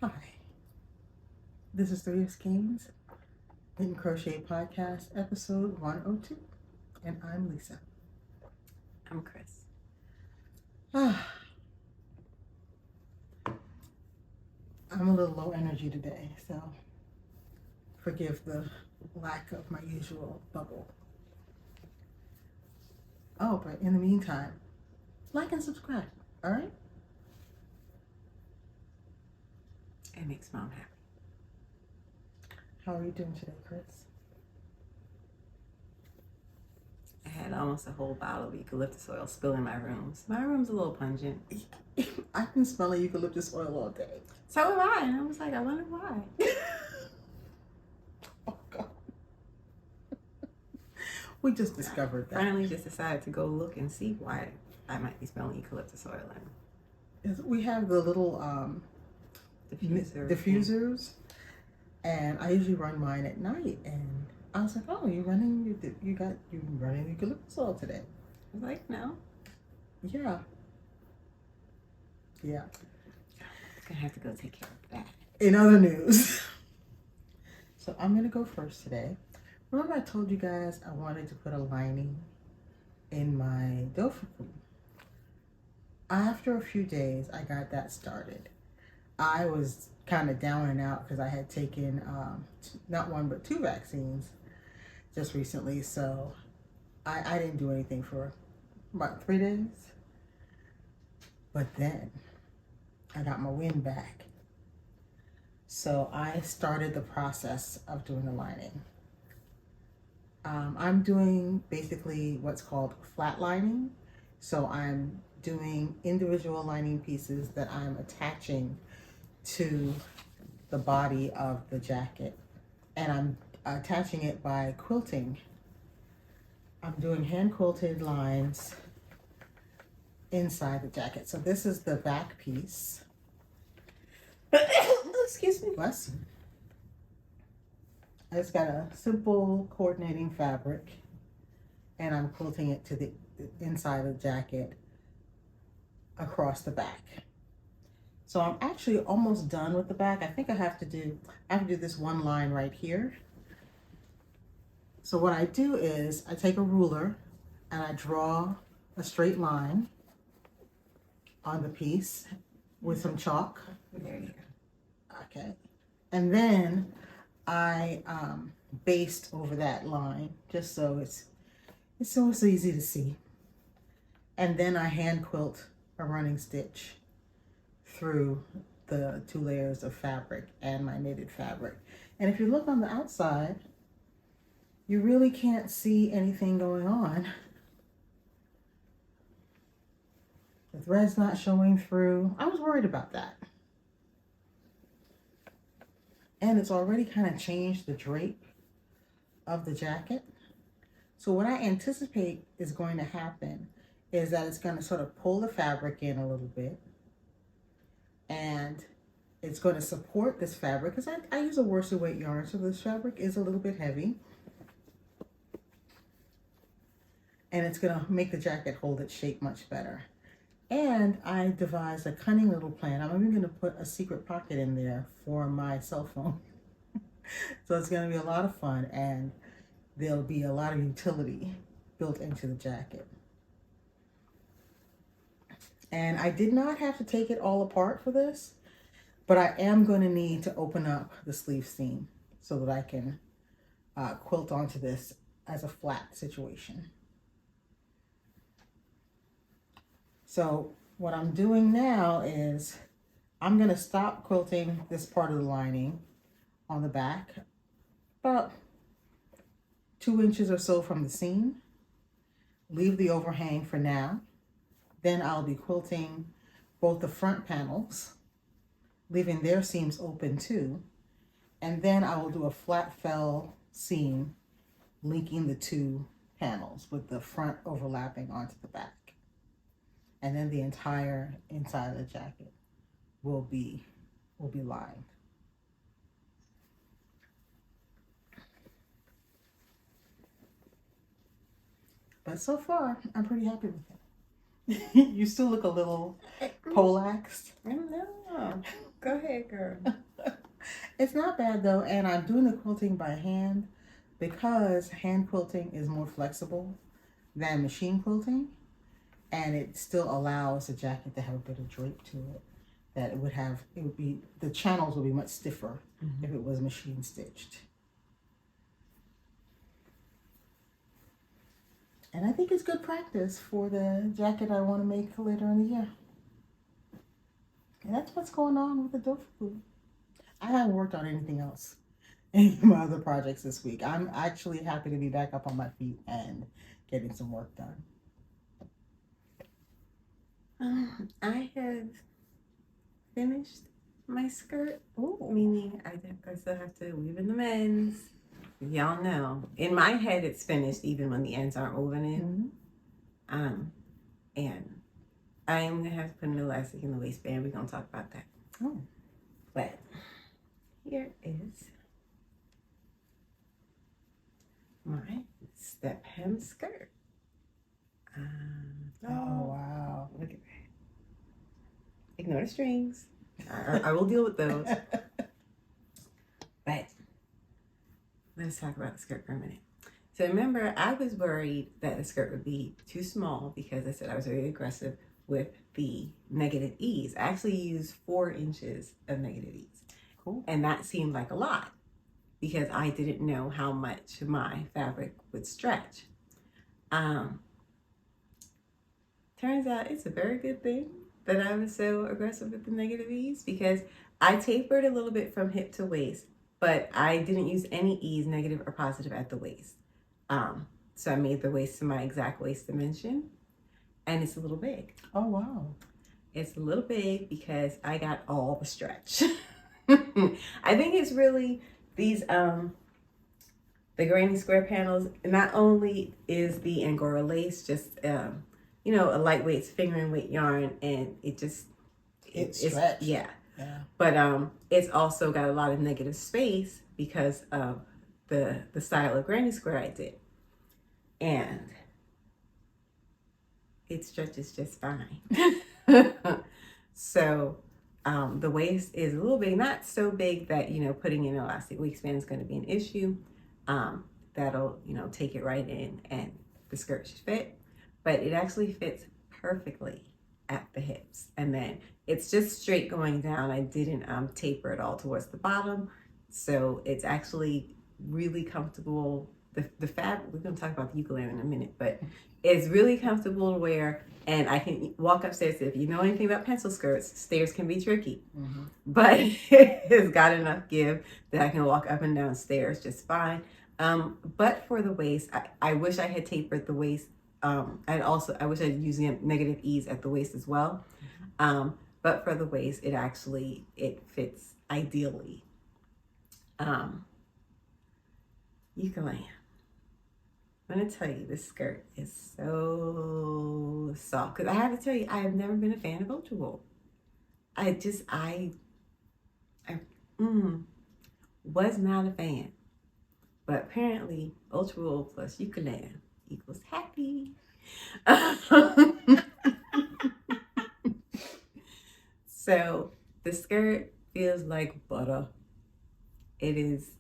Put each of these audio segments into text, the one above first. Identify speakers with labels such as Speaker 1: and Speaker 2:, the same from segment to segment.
Speaker 1: Hi, this is the Skeins in Crochet Podcast, episode 102, and I'm Lisa.
Speaker 2: I'm Cryss.
Speaker 1: I'm a little low energy today, so forgive the lack of my usual bubble. Oh, but in the meantime, like and subscribe, all right?
Speaker 2: It makes Mom happy.
Speaker 1: How are you doing today, Cryss?
Speaker 2: I had almost a whole bottle of eucalyptus oil spill in my room. So my room's a little pungent.
Speaker 1: I've been smelling eucalyptus oil all day.
Speaker 2: So have I. And I was like, I wonder why.
Speaker 1: Oh, God. We just discovered that.
Speaker 2: Finally just decided to go look and see why I might be smelling eucalyptus oil.
Speaker 1: We have the little diffusers, and I usually run mine at night, and I was like, oh, you're running eucalyptus oil today.
Speaker 2: I was like, no.
Speaker 1: Yeah.
Speaker 2: I'm gonna have to go take care of that.
Speaker 1: In other news, so I'm gonna go first today. Remember I told you guys I wanted to put a lining in my Dofuku. After a few days, I got that started. I was kind of down and out because I had taken not one but 2 vaccines just recently, so I didn't do anything for about 3 days. But then I got my wind back, so I started the process of doing the lining. I'm doing basically what's called flat lining, so I'm doing individual lining pieces that I'm attaching to the body of the jacket, and I'm attaching it by quilting. I'm doing hand quilted lines inside the jacket. So this is the back piece.
Speaker 2: Excuse me.
Speaker 1: Bless you. It's got a simple coordinating fabric, and I'm quilting it to the inside of the jacket across the back. So I'm actually almost done with the back. I think I have to do this one line right here. So what I do is I take a ruler and I draw a straight line on the piece with some chalk.
Speaker 2: There you go.
Speaker 1: Okay. And then I baste over that line just so it's so easy to see. And then I hand quilt a running stitch through the 2 layers of fabric and my knitted fabric. And if you look on the outside, you really can't see anything going on. The thread's not showing through. I was worried about that. And it's already kind of changed the drape of the jacket. So what I anticipate is going to happen is that it's going to sort of pull the fabric in a little bit, and it's going to support this fabric, because I use a worsted weight yarn, so this fabric is a little bit heavy, and it's going to make the jacket hold its shape much better. And I devised a cunning little plan. I'm even going to put a secret pocket in there for my cell phone. So it's going to be a lot of fun, and there'll be a lot of utility built into the jacket. And I did not have to take it all apart for this, but I am going to need to open up the sleeve seam so that I can quilt onto this as a flat situation. So what I'm doing now is I'm going to stop quilting this part of the lining on the back, about 2 inches or so from the seam. Leave the overhang for now. Then I'll be quilting both the front panels, leaving their seams open too. And then I will do a flat fell seam linking the 2 panels with the front overlapping onto the back. And then the entire inside of the jacket will be lined. But so far, I'm pretty happy with it. You still look a little polaxed.
Speaker 2: I don't know. Go ahead, girl.
Speaker 1: It's not bad though, and I'm doing the quilting by hand because hand quilting is more flexible than machine quilting, and it still allows the jacket to have a bit of drape to it. That the channels would be much stiffer if it was machine stitched. And I think it's good practice for the jacket I want to make later in the year. And that's what's going on with the Dofuku. I haven't worked on anything else, any of my other projects this week. I'm actually happy to be back up on my feet and getting some work done.
Speaker 2: I have finished my skirt,
Speaker 1: Ooh.
Speaker 2: meaning I still have to weave in the ends. Y'all know, in my head it's finished even when the ends aren't woven in. And I am gonna have to put an elastic in the waistband. We're gonna talk about that.
Speaker 1: Oh.
Speaker 2: But here is my step hem skirt.
Speaker 1: Oh wow!
Speaker 2: Look at that. Ignore the strings. I will deal with those. But let's talk about the skirt for a minute. So remember, I was worried that the skirt would be too small because I said I was very aggressive with the negative ease. I actually used 4 inches of negative ease.
Speaker 1: Cool.
Speaker 2: And that seemed like a lot because I didn't know how much my fabric would stretch. Turns out it's a very good thing that I was so aggressive with the negative ease because I tapered a little bit from hip to waist, but I didn't use any ease, negative or positive, at the waist. So I made the waist to my exact waist dimension, and it's a little big.
Speaker 1: Oh wow!
Speaker 2: It's a little big because I got all the stretch. I think it's really these the granny square panels. Not only is the Angora lace just you know, a lightweight fingering weight yarn, and it's
Speaker 1: stretched.
Speaker 2: Yeah.
Speaker 1: Yeah.
Speaker 2: But it's also got a lot of negative space because of the style of granny square I did, and it stretches just fine. So the waist is a little big, not so big that, you know, putting in an elastic waistband is going to be an issue. That'll, you know, take it right in and the skirt should fit, but it actually fits perfectly at the hips, and then it's just straight going down. I didn't taper it all towards the bottom, so it's actually really comfortable. The fabric, we're going to talk about the ukulele in a minute, but it's really comfortable to wear, and I can walk upstairs. If you know anything about pencil skirts, stairs can be tricky, but it's got enough give that I can walk up and down stairs just fine. But for the waist, I wish I had tapered the waist. I wish I'd used negative ease at the waist as well. But for the waist, it fits ideally. Ukulele. I'm gonna tell you, this skirt is so soft. Because I have to tell you, I have never been a fan of ultra wool. I was not a fan. But apparently, ultra wool plus ukulele equals happy. So the skirt feels like butter. It is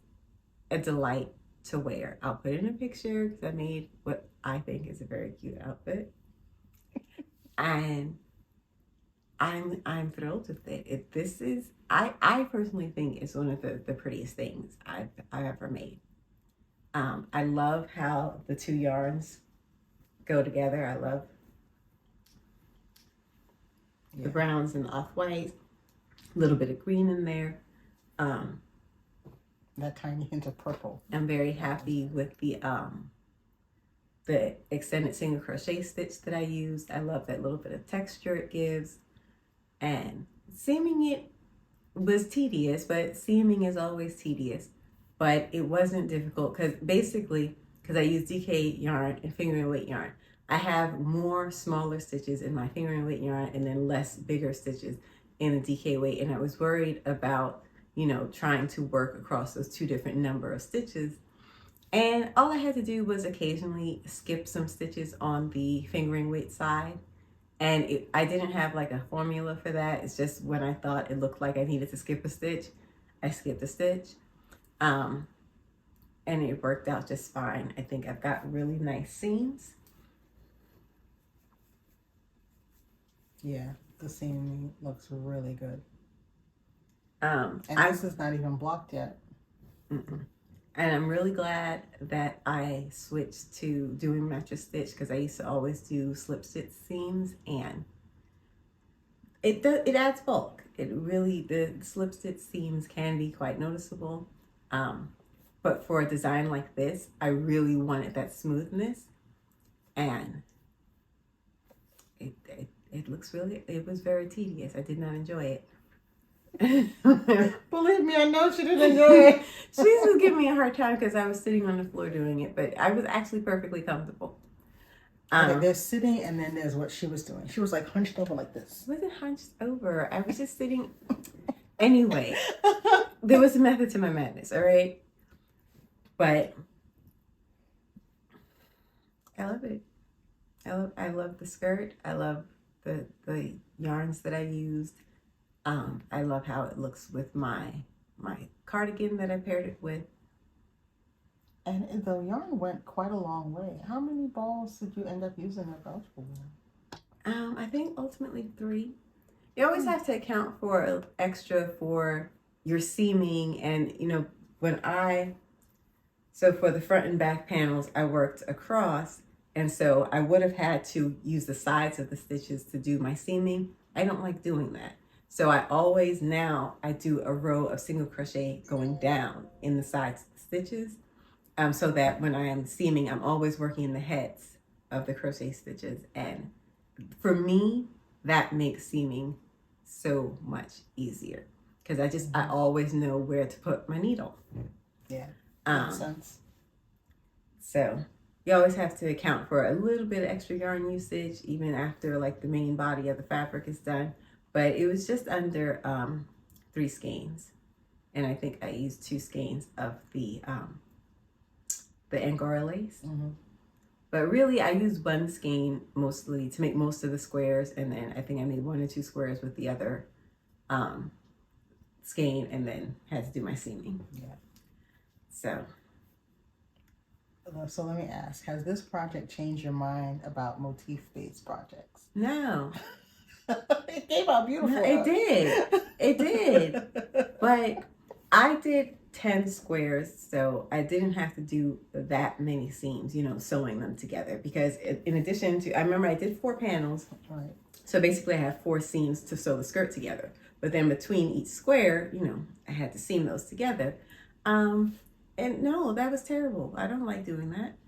Speaker 2: a delight to wear. I'll put in a picture because I made what I think is a very cute outfit, and I'm thrilled with it. I personally think it's one of the prettiest things I've ever made. I love how the 2 yarns go together. I love the browns and the off-white, a little bit of green in there.
Speaker 1: That tiny hint of purple.
Speaker 2: I'm very happy with the extended single crochet stitch that I used. I love that little bit of texture it gives. And seaming it was tedious, but seaming is always tedious. But it wasn't difficult because I use DK yarn and fingering weight yarn, I have more smaller stitches in my fingering weight yarn and then less bigger stitches in the DK weight. And I was worried about, you know, trying to work across those 2 different number of stitches. And all I had to do was occasionally skip some stitches on the fingering weight side And I didn't have like a formula for that. It's just when I thought it looked like I needed to skip a stitch, I skipped a stitch. And it worked out just fine. I think I've got really nice seams.
Speaker 1: Yeah, the seam looks really good.
Speaker 2: And
Speaker 1: this is not even blocked yet.
Speaker 2: And I'm really glad that I switched to doing mattress stitch, because I used to always do slip stitch seams, and it adds bulk. It really, the slip stitch seams can be quite noticeable. But for a design like this, I really wanted that smoothness, and it looks really, it was very tedious. I did not enjoy it.
Speaker 1: Believe me, I know she didn't enjoy it.
Speaker 2: She was giving me a hard time because I was sitting on the floor doing it, but I was actually perfectly comfortable.
Speaker 1: Okay, there's sitting, and then there's what she was doing. She was like hunched over like this.
Speaker 2: I wasn't hunched over. I was just sitting. Anyway, there was a method to my madness, all right? But I love it. I love the skirt. I love the yarns that I used. I love how it looks with my cardigan that I paired it with.
Speaker 1: And the yarn went quite a long way. How many balls did you end up using at Dofuku?
Speaker 2: I think ultimately 3. You always have to account for extra for your seaming, and so for the front and back panels, I worked across, and so I would have had to use the sides of the stitches to do my seaming. I don't like doing that. So I do a row of single crochet going down in the sides of the stitches, so that when I am seaming, I'm always working in the heads of the crochet stitches. And for me, that makes seaming so much easier, because I always know where to put my needle.
Speaker 1: Yeah, makes sense.
Speaker 2: So you always have to account for a little bit of extra yarn usage, even after like the main body of the fabric is done. But it was just under 3 skeins, and I think I used 2 skeins of the Angora lace. But really, I used 1 skein mostly to make most of the squares, and then I think I made 1 or 2 squares with the other skein, and then had to do my seaming.
Speaker 1: Yeah.
Speaker 2: So
Speaker 1: let me ask: has this project changed your mind about motif-based projects?
Speaker 2: No.
Speaker 1: It came out beautiful.
Speaker 2: No, it did. It did. But I did 10 squares, so I didn't have to do that many seams, sewing them together. Because in addition to, I remember I did 4 panels.
Speaker 1: Right.
Speaker 2: So basically I had 4 seams to sew the skirt together. But then between each square, I had to seam those together. And no, that was terrible. I don't like doing that.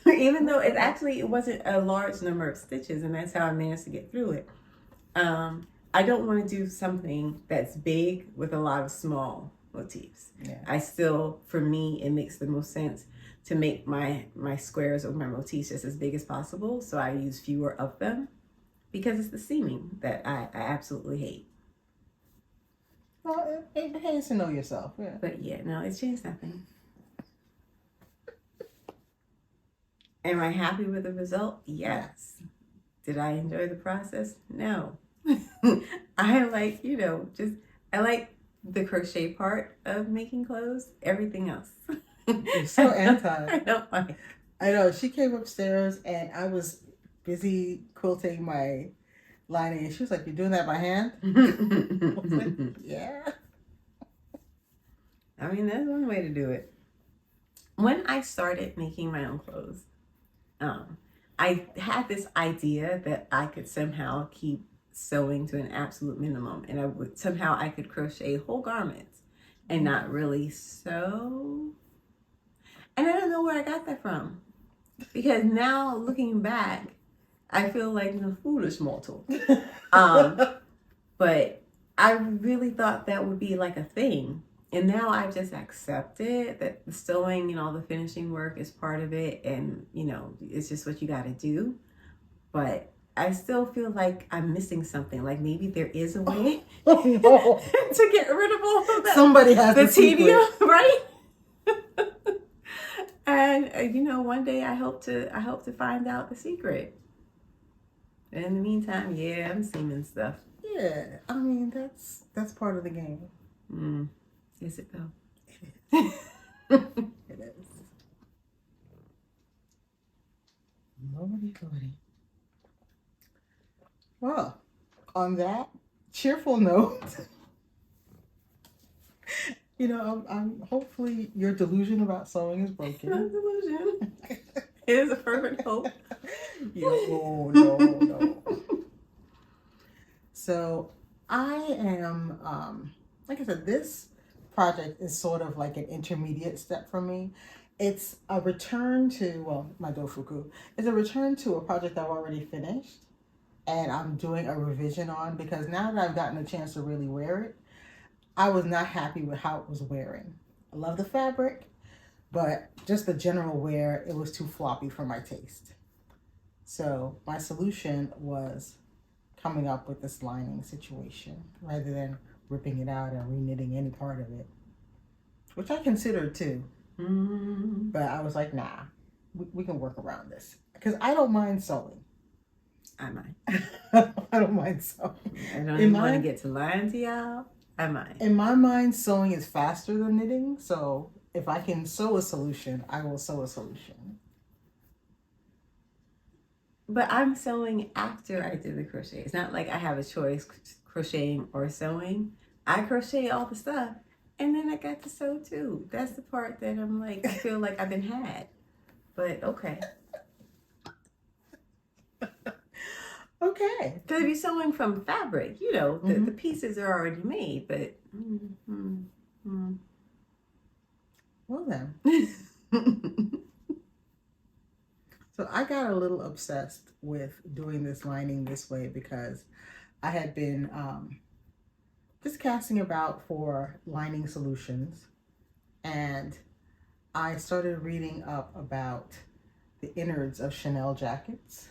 Speaker 2: Even though it wasn't a large number of stitches, and that's how I managed to get through it. I don't want to do something that's big with a lot of small motifs. Yeah. For me, it makes the most sense to make my squares or my motifs just as big as possible. So I use fewer of them, because it's the seaming that I absolutely hate.
Speaker 1: Well, it pays to know yourself. Yeah.
Speaker 2: But yeah, no, it's changed nothing. Am I happy with the result? Yes. Did I enjoy the process? No. I like, I like the crochet part of making clothes. Everything else.
Speaker 1: You're so anti.
Speaker 2: I don't like.
Speaker 1: I know. She came upstairs and I was busy quilting my lining, and she was like, "You're doing that by hand?" I was like, yeah.
Speaker 2: I mean, that's one way to do it. When I started making my own clothes, I had this idea that I could somehow keep sewing to an absolute minimum, and I could crochet whole garments and not really sew. And I don't know where I got that from, because now looking back, I feel like a foolish mortal. But I really thought that would be like a thing. And now I've just accepted that the sewing and all the finishing work is part of it, and it's just what you got to do. But I still feel like I'm missing something. Like maybe there is a way to get rid of all of that.
Speaker 1: Somebody has the
Speaker 2: tedium, right? And one day I hope to find out the secret. In the meantime, yeah, I'm seaming stuff.
Speaker 1: Yeah, I mean, that's part of the game.
Speaker 2: Is it though?
Speaker 1: It is. Lordy, lordy. Well, on that cheerful note, I'm hopefully your delusion about sewing is broken.
Speaker 2: Not delusion. It is a fervent hope.
Speaker 1: No. So I am, like I said, this project is sort of like an intermediate step for me. It's a return to, well, my Dofuku. It's a return to a project I've already finished and I'm doing a revision on because now that I've gotten a chance to really wear it, I was not happy with how it was wearing. I love the fabric, but just the general wear, it was too floppy for my taste. So my solution was coming up with this lining situation rather than ripping it out and reknitting any part of it, which I considered too. But I was like, nah, we can work around this because I don't mind sewing.
Speaker 2: I mind.
Speaker 1: I don't mind sewing.
Speaker 2: I don't even want to get to lying to y'all. I mind.
Speaker 1: In my mind, sewing is faster than knitting. So if I can sew a solution, I will sew a solution.
Speaker 2: But I'm sewing after I did the crochet. It's not like I have a choice, crocheting or sewing. I crochet all the stuff. And then I got to sew too. That's the part that I'm like, I feel like I've been had. But okay.
Speaker 1: Okay.
Speaker 2: Because if you're sewing from fabric, the pieces are already made. But,
Speaker 1: Well then. So I got a little obsessed with doing this lining this way because I had been just casting about for lining solutions, and I started reading up about the innards of Chanel jackets.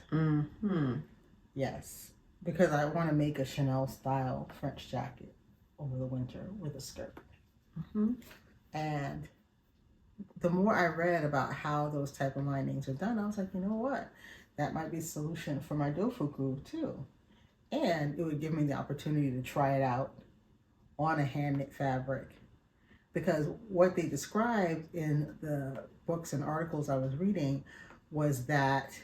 Speaker 1: Yes, because I want to make a Chanel style French jacket over the winter with a skirt. And the more I read about how those type of linings are done, I was like, you know what? That might be a solution for my Dofuku too. And it would give me the opportunity to try it out on a hand knit fabric. Because what they described in the books and articles I was reading was that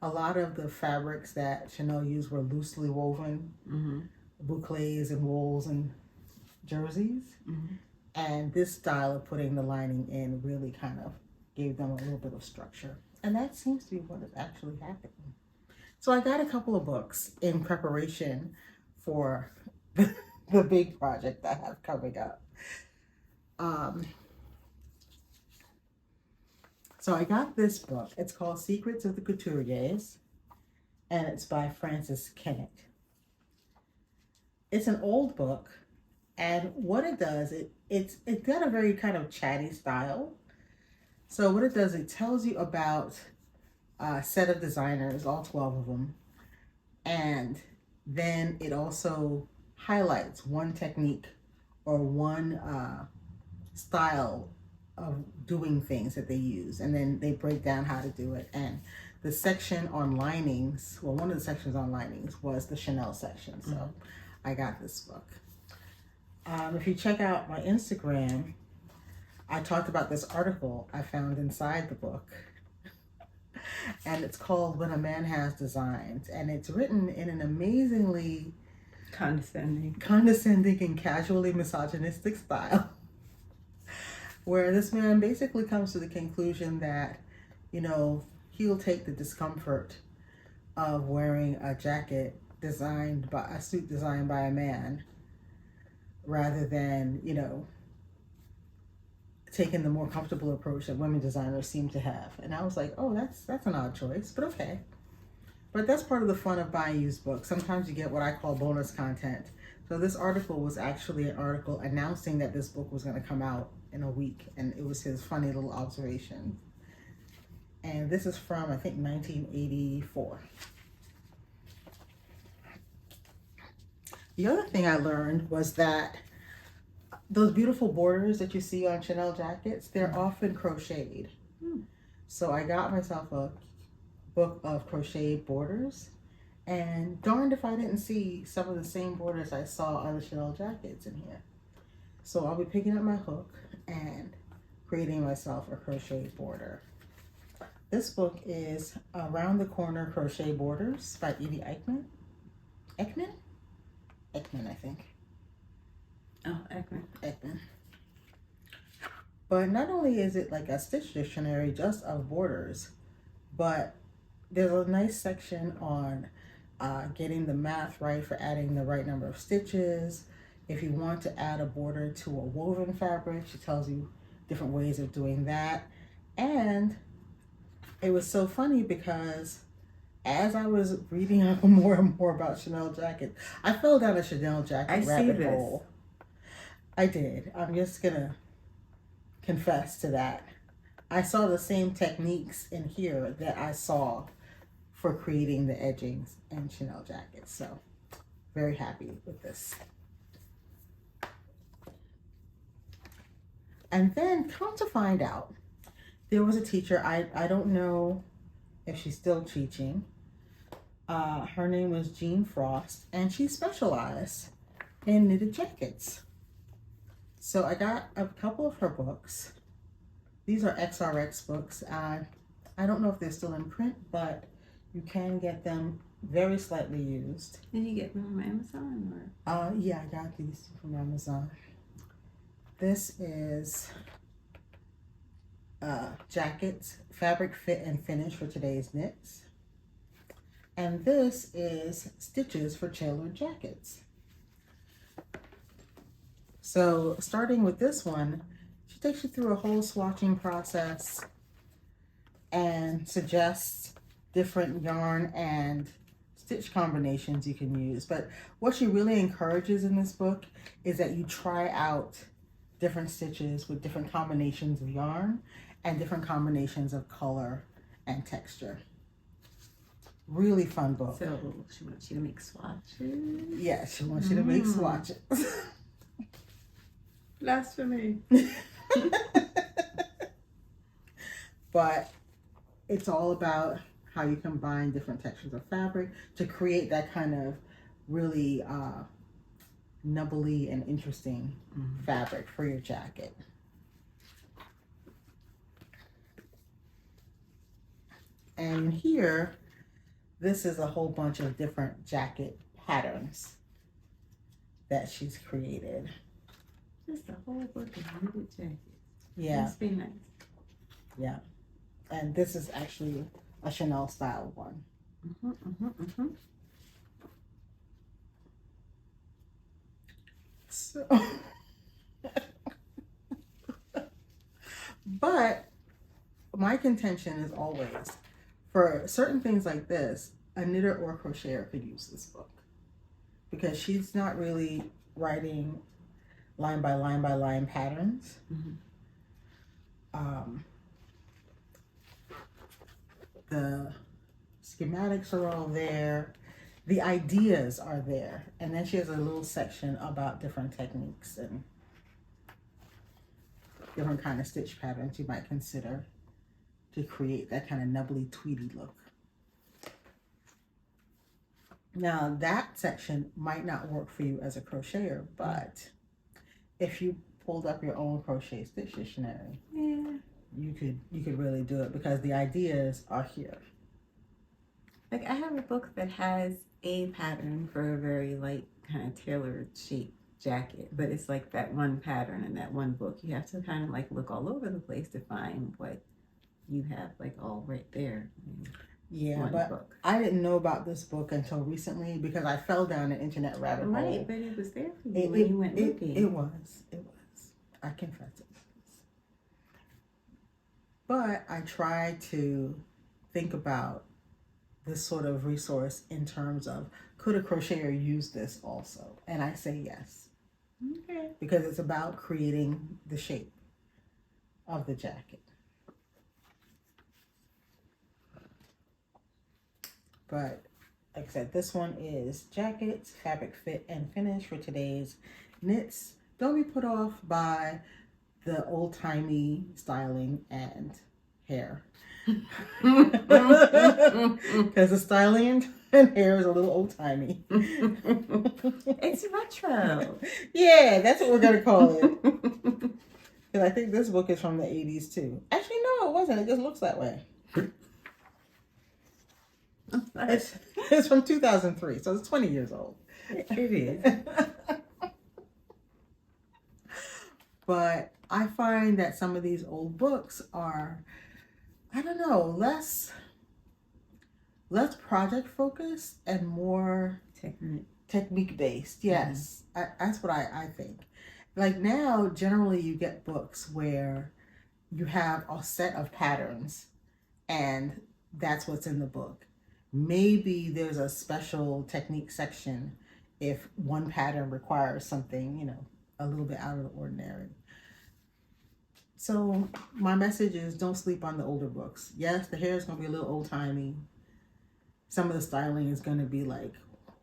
Speaker 1: a lot of the fabrics that Chanel used were loosely woven, boucles and wools and jerseys. And this style of putting the lining in really kind of gave them a little bit of structure. And that seems to be what is actually happening. So I got a couple of books in preparation for the big project I have coming up. So I got this book. It's called Secrets of the Couturiers, and it's by Frances Kennett. It's an old book, and what it does, it's got a very kind of chatty style. So what it does, it tells you about a set of designers, all 12 of them, and then it also highlights one technique or one style of doing things that they use, and then they break down how to do it. And the section on linings, well, one of the sections on linings was the Chanel section, so I got this book. If you check out my Instagram, I talked about this article I found inside the book, and it's called When a Man Has Designs, and it's written in an amazingly
Speaker 2: condescending
Speaker 1: and casually misogynistic style, where this man basically comes to the conclusion that, he'll take the discomfort of wearing a suit designed by a man, rather than, taking the more comfortable approach that women designers seem to have. And I was like, oh, that's an odd choice, but okay. But that's part of the fun of buying used books. Sometimes you get what I call bonus content. So this article was actually an article announcing that this book was going to come out in a week, and it was his funny little observation. And this is from, I think, 1984. The other thing I learned was that those beautiful borders that you see on Chanel jackets, they're often crocheted. So I got myself a book of Crochet Borders, And darned if I didn't see some of the same borders I saw on the Chanel jackets in here. So I'll be picking up my hook and creating myself a crochet border. This book is Around the Corner Crochet Borders by Edie Eckman. Eckman? Eckman, I think.
Speaker 2: Oh, Eckman.
Speaker 1: Eckman. But not only is it like a stitch dictionary just of borders, but there's a nice section on getting the math right for adding the right number of stitches. If you want to add a border to a woven fabric, she tells you different ways of doing that. And it was so funny because as I was reading up more and more about Chanel jackets, I fell down a Chanel jacket rabbit hole. I did. I'm just gonna confess to that. I saw the same techniques in here that I saw for creating the edgings in Chanel jackets. So very happy with this. And then come to find out, there was a teacher, I don't know if she's still teaching. Her name was Jean Frost, and she specialized in knitted jackets. So I got a couple of her books. These are XRX books. I don't know if they're still in print, but you can get them very slightly used.
Speaker 2: Did you get them from Amazon or?
Speaker 1: Yeah, I got these from Amazon. This is jackets, fabric fit and finish for today's knits. And this is stitches for tailored jackets. So starting with this one, she takes you through a whole swatching process and suggests different yarn and stitch combinations you can use. But what she really encourages in this book is that you try out different stitches with different combinations of yarn and different combinations of color and texture. Really fun book.
Speaker 2: So she wants you to make swatches?
Speaker 1: Yeah, she wants you to make swatches.
Speaker 2: Blasphemy.
Speaker 1: But it's all about how you combine different textures of fabric to create that kind of really nubbly and interesting fabric for your jacket. And here, this is a whole bunch of different jacket patterns that she's created.
Speaker 2: Just a whole book of knitted jackets.
Speaker 1: Yeah.
Speaker 2: Must be nice.
Speaker 1: Yeah. And this is actually a Chanel style one. So, but my contention is always, for certain things like this, a knitter or crocheter could use this book because she's not really writing line by line by line patterns. The schematics are all there. The ideas are there. And then she has a little section about different techniques and different kind of stitch patterns you might consider to create that kind of nubbly tweedy look. Now that section might not work for you as a crocheter, but if you pulled up your own crochet stitch dictionary, you could really do it because the ideas are here.
Speaker 2: Like I have a book that has a pattern for a very light kind of tailored shape jacket, but it's like that one pattern in that one book. You have to kind of like look all over the place to find what you have like all right there.
Speaker 1: Yeah, but book. I didn't know about this book until recently because I fell down an internet rabbit hole.
Speaker 2: Right, but it was there for you when you went looking.
Speaker 1: It was. I confess it. But I try to think about this sort of resource in terms of, could a crocheter use this also? And I say yes.
Speaker 2: Okay.
Speaker 1: Because it's about creating the shape of the jacket. But like I said, this one is jackets, fabric fit and finish for today's knits. Don't be put off by the old-timey styling and hair. Because the styling and hair is a little old timey.
Speaker 2: It's retro.
Speaker 1: Yeah, that's what we're gonna call it. Because I think this book is from the 80s too. Actually, no, it wasn't. It just looks that way. It's from 2003, so it's 20 years old.
Speaker 2: It is.
Speaker 1: But I find that some of these old books are, I don't know, less project focused and more technique based. Yes, that's what I think. Like now, generally you get books where you have a set of patterns and that's what's in the book. Maybe there's a special technique section if one pattern requires something, a little bit out of the ordinary. So my message is don't sleep on the older books. Yes, the hair is going to be a little old-timey. Some of the styling is going to be like,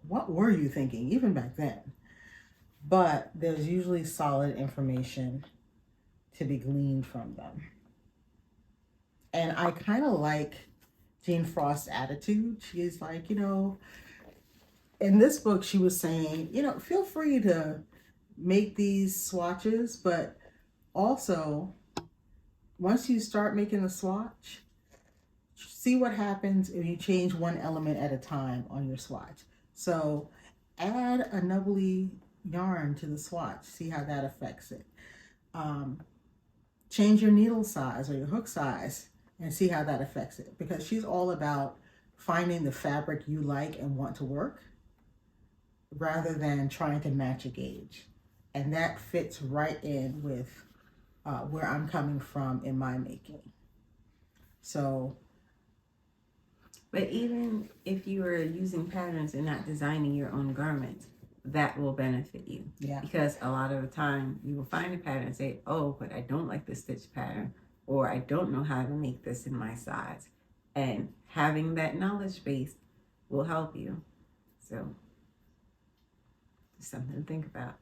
Speaker 1: what were you thinking, even back then? But there's usually solid information to be gleaned from them. And I kind of like Jean Frost's attitude. She's like, in this book, she was saying, feel free to make these swatches, but also once you start making the swatch, see what happens if you change one element at a time on your swatch. So add a nubbly yarn to the swatch, see how that affects it. Change your needle size or your hook size and see how that affects it, because she's all about finding the fabric you like and want to work rather than trying to match a gauge. And that fits right in with where I'm coming from in my making. So,
Speaker 2: but even if you are using patterns and not designing your own garments, that will benefit you.
Speaker 1: Yeah.
Speaker 2: Because a lot of the time you will find a pattern and say, oh, but I don't like this stitch pattern, or I don't know how to make this in my size. And having that knowledge base will help you. So, just something to think about.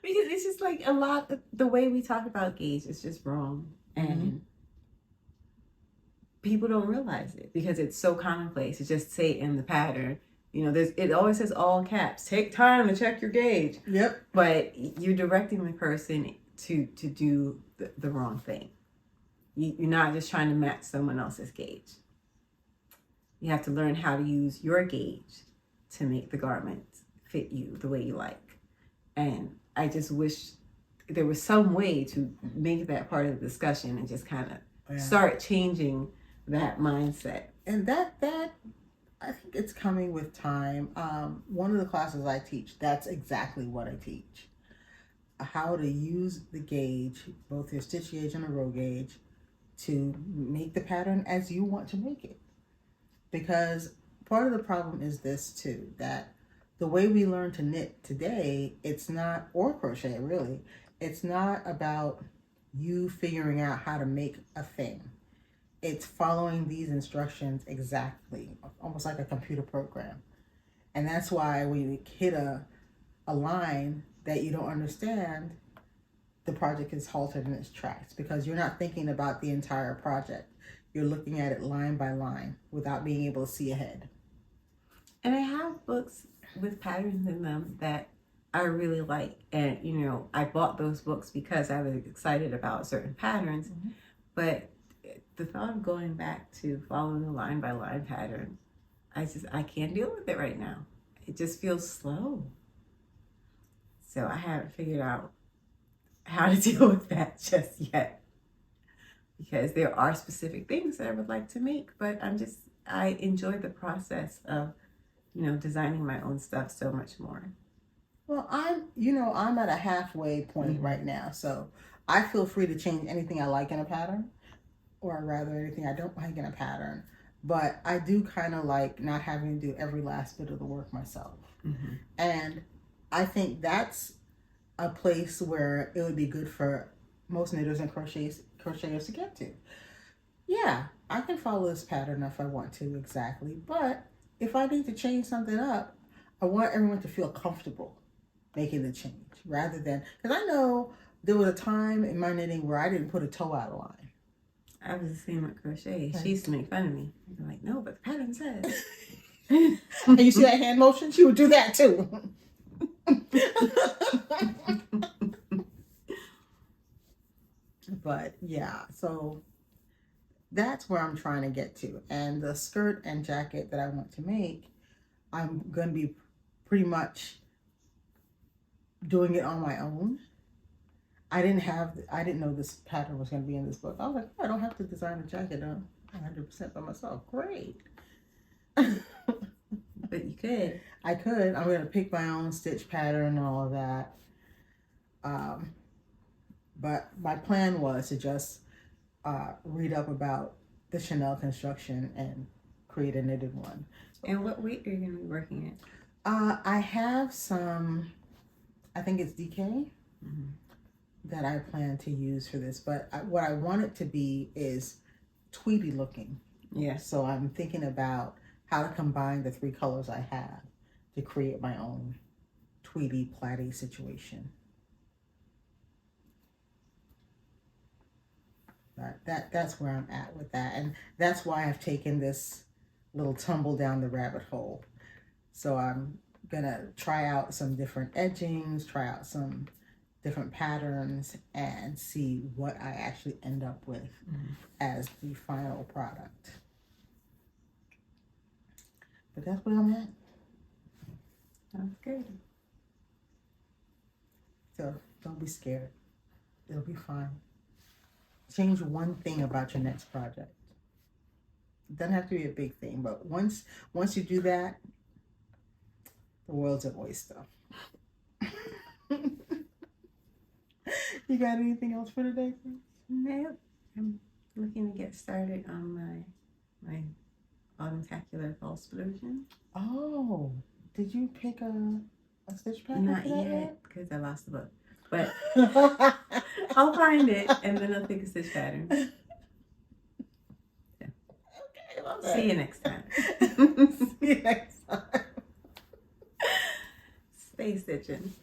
Speaker 2: Because it's just like a lot, the way we talk about gauge is just wrong. And people don't realize it because it's so commonplace to just say in the pattern, it always says all caps, take time to check your gauge.
Speaker 1: Yep.
Speaker 2: But you're directing the person to do the wrong thing. You're not just trying to match someone else's gauge. You have to learn how to use your gauge to make the garment fit you the way you like. And I just wish there was some way to make that part of the discussion and just kind of start changing that mindset.
Speaker 1: And that I think it's coming with time. One of the classes I teach, that's exactly what I teach. How to use the gauge, both your stitch gauge and a row gauge, to make the pattern as you want to make it. Because part of the problem is this too, that the way we learn to knit today, or crochet really, it's not about you figuring out how to make a thing. It's following these instructions exactly, almost like a computer program. And that's why when you hit a line that you don't understand, the project is halted in its tracks because you're not thinking about the entire project. You're looking at it line by line without being able to see ahead.
Speaker 2: And I have books with patterns in them that I really like. And, I bought those books because I was excited about certain patterns. Mm-hmm. But the thought of going back to following a line by line pattern, I can't deal with it right now. It just feels slow. So I haven't figured out how to deal with that just yet. Because there are specific things that I would like to make, but I enjoy the process of, designing my own stuff so much more.
Speaker 1: Well, I'm at a halfway point right now, so I feel free to change anything I like in a pattern, or rather anything I don't like in a pattern. But I do kind of like not having to do every last bit of the work myself. Mm-hmm. And I think that's a place where it would be good for most knitters and crocheters to get to. Yeah, I can follow this pattern if I want to exactly, but if I need to change something up, I want everyone to feel comfortable making the change rather than, because I know there was a time in my knitting where I didn't put a toe out of line.
Speaker 2: I was the same at crochet. She used to make fun of me. I'm like, no, but the pattern says.
Speaker 1: And you see that hand motion? She would do that too. But yeah, so that's where I'm trying to get to. And the skirt and jacket that I want to make, I'm going to be pretty much doing it on my own. I didn't know this pattern was going to be in this book. I was like, oh, I don't have to design a jacket 100% by myself. Great.
Speaker 2: But you could.
Speaker 1: I could. I'm going to pick my own stitch pattern and all of that. But my plan was to just read up about the Chanel construction and create a knitted one.
Speaker 2: And what weight are you going to be working at?
Speaker 1: I have some, I think it's DK that I plan to use for this. But what I want it to be is tweedy looking.
Speaker 2: Yeah.
Speaker 1: So I'm thinking about how to combine the 3 colors I have to create my own tweedy platy situation. That's where I'm at with that, and that's why I've taken this little tumble down the rabbit hole. So I'm gonna try out some different edgings, try out some different patterns, and see what I actually end up with as the final product. But that's where I'm at.
Speaker 2: Sounds good.
Speaker 1: So don't be scared. It'll be fine. Change one thing about your next project. It doesn't have to be a big thing, but once you do that, the world's an oyster. You got anything else for today, Cryss?
Speaker 2: No, I'm looking to get started on my autumntacular false delusion.
Speaker 1: Oh, did you pick a stitch pattern?
Speaker 2: Not
Speaker 1: for that
Speaker 2: yet, because I lost the book. But I'll find it and then I'll pick a stitch pattern. Yeah.
Speaker 1: Okay, love that.
Speaker 2: See you next time.
Speaker 1: See you next time.
Speaker 2: Stay stitching.